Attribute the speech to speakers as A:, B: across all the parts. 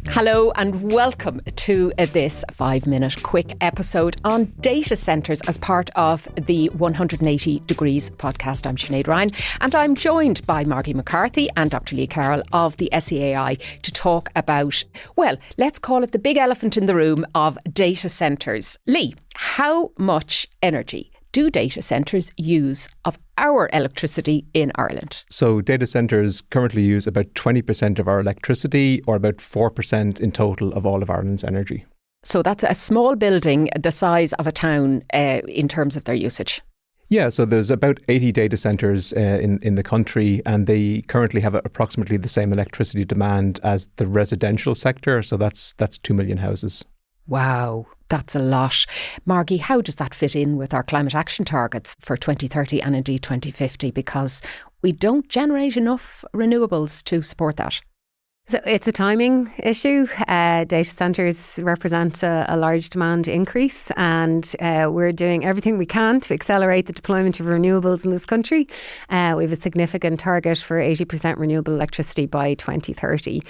A: Hello and welcome to this 5-minute quick episode on data centres as part of the 180 Degrees podcast. I'm Sinead Ryan and I'm joined by Margie McCarthy and Dr. Lee Carroll of the SEAI to talk about, well, let's call it the big elephant in the room of data centres. Lee, how much energy do data centres use of our electricity in Ireland?
B: So data centres currently use about 20% of our electricity, or about 4% in total of all of Ireland's energy.
A: So that's a small building the size of a town in terms of their usage.
B: Yeah, so there's about 80 data centres in the country, and they currently have approximately the same electricity demand as the residential sector. So that's 2 million houses.
A: Wow, that's a lot. Margie, how does that fit in with our climate action targets for 2030 and indeed 2050? Because we don't generate enough renewables to support that.
C: So it's a timing issue. Data centres represent a large demand increase, and we're doing everything we can to accelerate the deployment of renewables in this country. We have a significant target for 80% renewable electricity by 2030.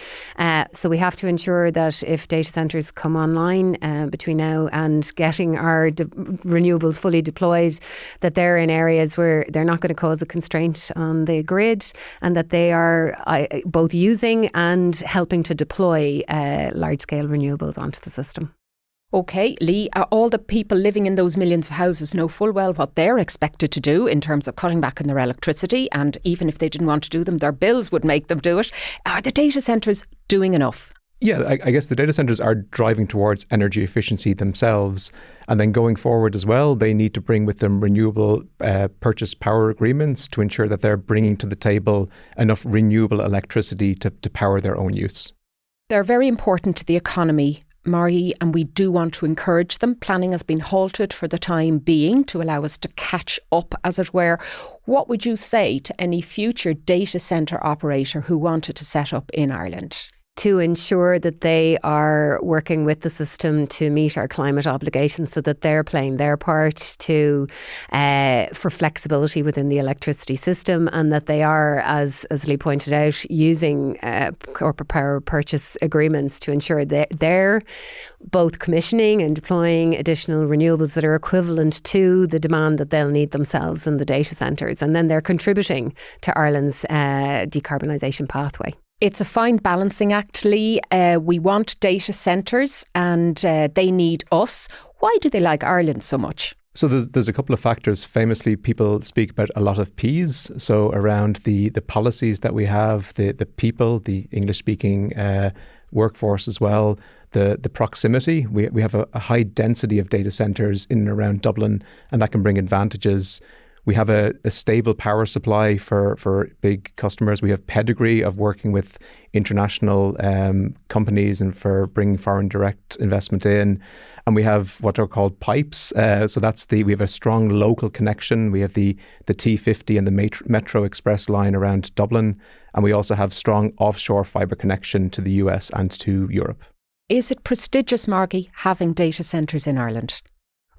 C: So we have to ensure that if data centres come online between now and getting our renewables fully deployed, that they're in areas where they're not going to cause a constraint on the grid, and that they are both using and helping to deploy large-scale renewables onto the system.
A: OK, Lee, all the people living in those millions of houses know full well what they're expected to do in terms of cutting back on their electricity, and even if they didn't want to do them, their bills would make them do it. Are the data centres doing enough?
B: Yeah, I guess the data centres are driving towards energy efficiency themselves. And then going forward as well, they need to bring with them renewable purchase power agreements to ensure that they're bringing to the table enough renewable electricity to power their own use.
A: They're very important to the economy, Margie, and we do want to encourage them. Planning has been halted for the time being to allow us to catch up, as it were. What would you say to any future data centre operator who wanted to set up in Ireland?
C: To ensure that they are working with the system to meet our climate obligations, so that they're playing their part for flexibility within the electricity system, and that they are, as Lee pointed out, using corporate power purchase agreements to ensure that they're both commissioning and deploying additional renewables that are equivalent to the demand that they'll need themselves in the data centres. And then they're contributing to Ireland's decarbonisation pathway.
A: It's a fine balancing act, Lee. We want data centres and they need us. Why do they like Ireland so much?
B: So there's a couple of factors. Famously, people speak about a lot of P's. So around the policies that we have, the people, the English-speaking workforce as well, the proximity. We have a high density of data centres in and around Dublin, and that can bring advantages. We have a stable power supply for big customers. We have pedigree of working with international companies and for bringing foreign direct investment in. And we have what are called pipes. So we have a strong local connection. We have the T50 and the Metro Express line around Dublin. And we also have strong offshore fibre connection to the US and to Europe.
A: Is it prestigious, Margie, having data centres in Ireland?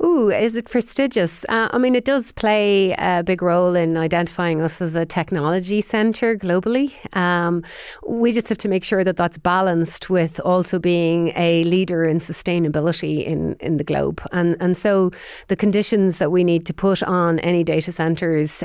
C: Ooh, is it prestigious? It does play a big role in identifying us as a technology centre globally. We just have to make sure that that's balanced with also being a leader in sustainability in the globe. And so the conditions that we need to put on any data centres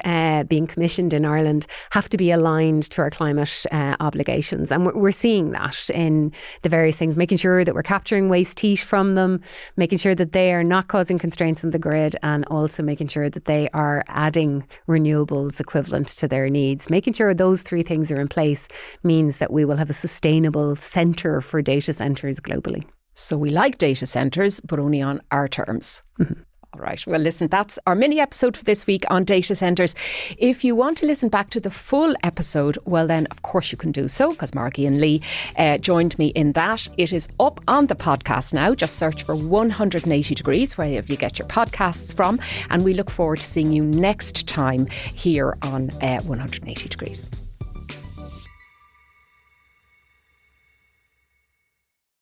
C: being commissioned in Ireland have to be aligned to our climate obligations. And we're seeing that in the various things, making sure that we're capturing waste heat from them, making sure that they are not causing constraints on the grid, and also making sure that they are adding renewables equivalent to their needs. Making sure those three things are in place means that we will have a sustainable centre for data centres globally.
A: So we like data centres, but only on our terms.
C: Mm-hmm.
A: All right. Well, listen, that's our mini episode for this week on data centres. If you want to listen back to the full episode, well, then, of course, you can do so, because Margie and Lee joined me in that. It is up on the podcast now. Just search for 180 Degrees, wherever you get your podcasts from. And we look forward to seeing you next time here on 180 Degrees.